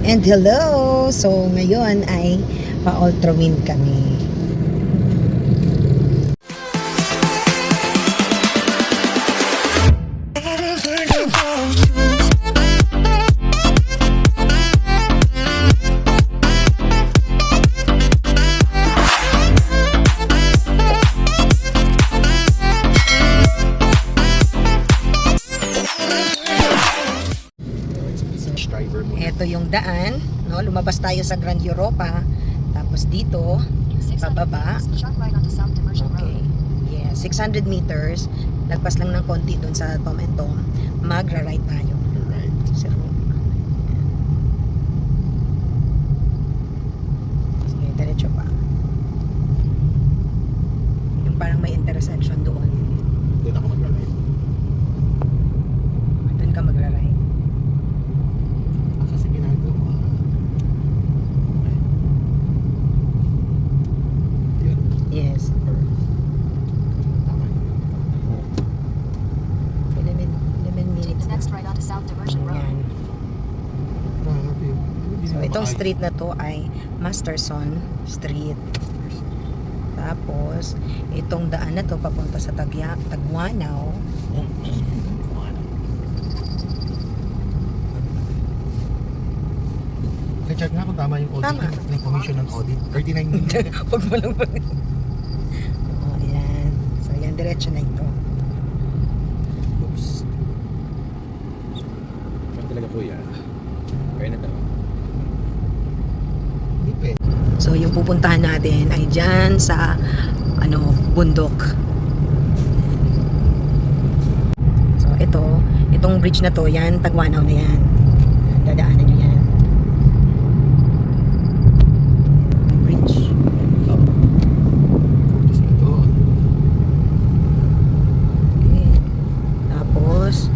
And hello! So ngayon ay pa-ultrawin kami. Ito yung daan, no? Lumabas tayo sa Grand Europa, tapos dito, pababa. Okay. Yeah, 600 meters. Lagpas lang ng konti doon sa Tom and Tom. Magra-right tayo. So, sige, diretso pa. Yung parang may intersection doon. Doon ako mag-ride. Doon ka magra-right. Kasi ginagawa. Okay. Yun. Yes. Tama yun. 11 minutes na. Next right onto South Diversion Road. Yan. Grabe. So, itong street na to ay Masterson Street. Tapos, itong daan na to papunta sa Tagwanaw. Check nga kung tama yung audit. Tama. Yung commission ng audit. 39 million. Huwag mo lang ba? Oh, ayan. So, yan, diretso na ito. Oops. Saan talaga po yan? Kaya na talaga. Hindi pwede. So, yung pupuntahan natin ay dyan sa bundok. So, itong bridge na to, yan, Tagwanaw na yan. Dadaanan nyo yan. May bridge. Tapos ito. Okay. Tapos,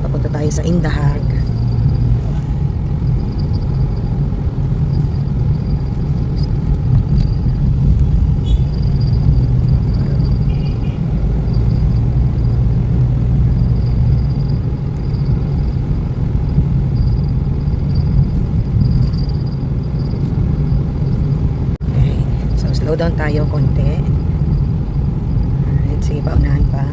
papunta tayo sa Indahag. Slow down tayo konti. Alright, sige, paunahan pa.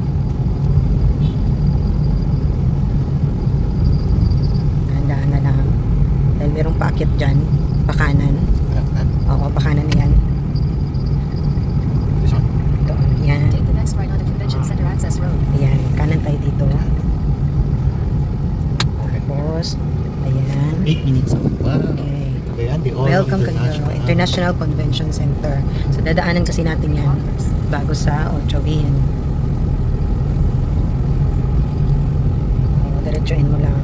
Handaan na lang. Dahil merong paakyat dyan, pakanan. Oo, pakanan na yan. This one? Ito, yan. Take the next right onto Convention Center Access Road. Ayan, kanan tayo dito. Okay. Tapos, ayan. 8 minutes. Wow. Okay. Ayan, the all Welcome International Convention Center. So, dadaanan kasi natin yan bago sa Ultrawin. Diretsuin mo lang.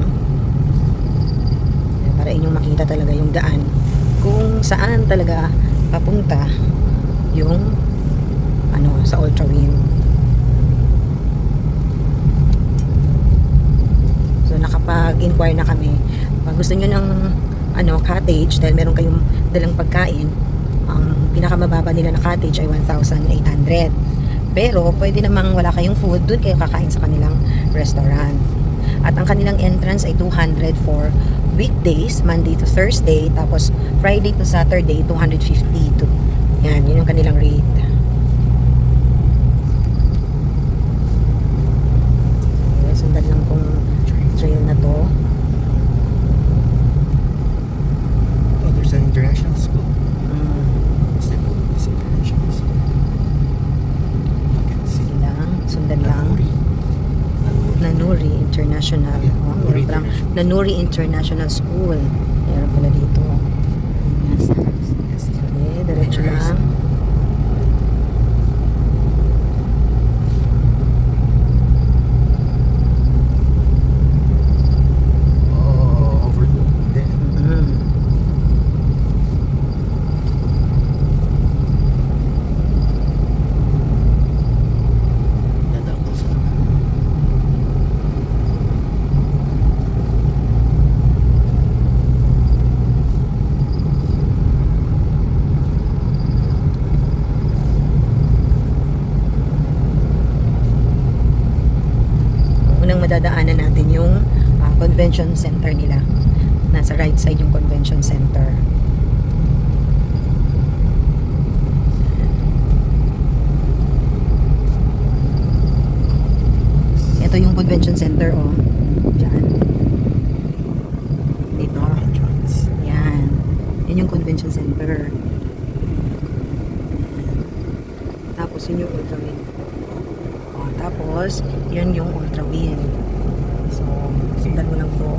Para inyong makita talaga yung daan. Kung saan talaga papunta yung sa Ultrawin. So, nakapag-inquire na kami. Pag gusto nyo ng cottage, dahil meron kayong dalang pagkain, ang pinakamababa nila na cottage ay 1,800. Pero pwede namang wala kayong food, doon kayo kakain sa kanilang restaurant. At ang kanilang entrance ay 200 for weekdays, Monday to Thursday, tapos Friday to Saturday 250 to. Yan, yun yung kanilang rate. Okay, sundan lang kung trail na to. There's an international school. It's an international school. Okay, see. Sige lang, sundan lang. Nanuri International. Oh, meron palang Nanuri International School. Meron pala dito. Yes. Okay, diretso lang. Oh, over there. Dadaan ko sa madadaanan natin yung convention center nila. Nasa right side yung convention center. Ito yung convention center, oh. Diyan. Dito. Entrance. Yan. Yan yung convention center. Tapos yun yung Ultra Wind. Oh, tapos, yun yung Ultra Wind. So, sundan mo lang to.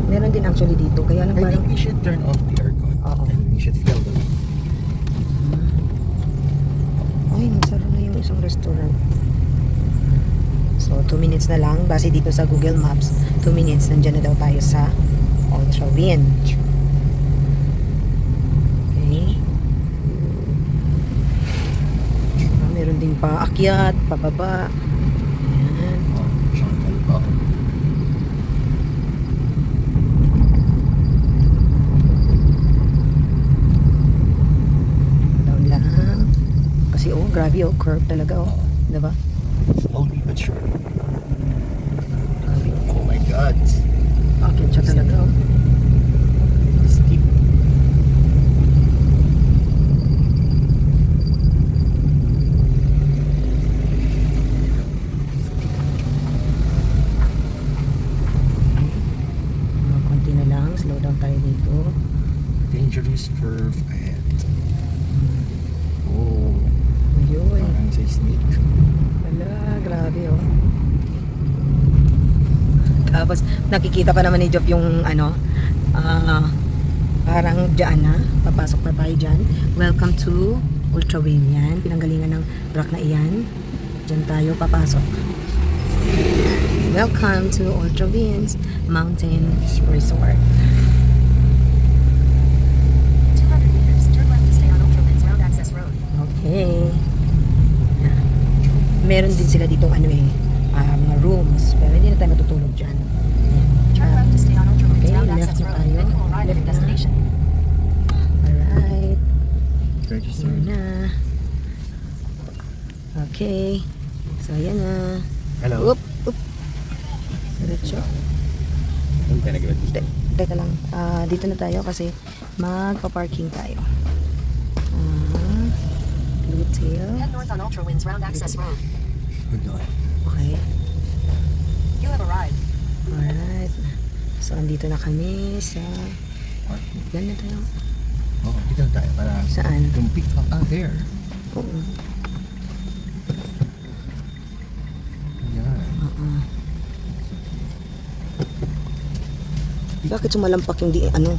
Meron din actually dito. Kaya lang I parang... think we should turn off the aircon. Oo. And we should feel the wind. Ay, nasara na yung isang restaurant. So, 2 minutes na lang. Base dito sa Google Maps, 2 minutes, nandyan na daw tayo sa Ultra Wind. Okay. Meron ding paakyat, pababa. Ayan. Oh, jungle pa. Down lang. Kasi oh, grabe oh, curve talaga oh. Diba? Slowly but surely. Oh my God. Akyat siya talaga oh. Steep. Konti na lang, slow down tayo dito. Dangerous curve ahead. Oh, Ayun. parang sa snake. Wala, grabe oh. Tapos nakikita pa naman ni Job yung ano, parang dyan na, papasok na tayo dyan. Welcome to Ultra Wind yan, pinanggalingan ng rock na iyan. Dyan tayo papasok. Welcome to Ultra Winds Mountain Resort. 200 meters, turn left to stay on Ultra Winds Round Access Road. Okay. Yan. Meron din sila dito ano eh, mga rooms, pero hindi na tayo matutulog dyan. Yan. Turn left to stay on Ultra Winds Okay, Round left Access na Road. tayo. Then you will arrive at Left your na. destination. Alright. Register. Yan na. Okay. So, ayan na. Hello. Oop, oop. Diretso. Ano tayo nag-iwat? Teka lang. Dito na tayo kasi magpa-parking tayo. Blue tail. Head north on Ultra Winds Round Access Road. Hold on. Okay. You have arrived. Alright. So, andito na kami sa... Parking. Yan na tayo. Oh, dito na tayo para Saan? yung pick up. Ah, there. Oo. Yan. Oo. Bakit sumalampak yung di... Ano?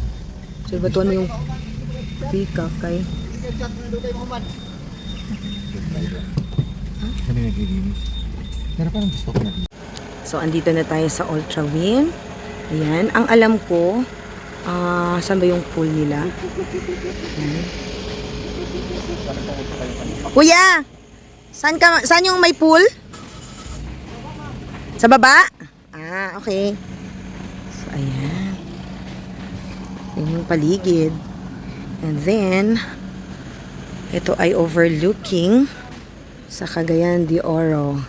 Silbatuan mo yung peacock kay... Kami naglilinis. Pero parang gusto ko na dito. So, andito na tayo sa Ultra Wind. Ayan. Ang alam ko, saan ba yung pool nila? Ayan. Kuya! Saan yung may pool? Sa baba? Ah, okay. So, ayan. Yan yung paligid. And then, ito ay overlooking sa Cagayan de Oro.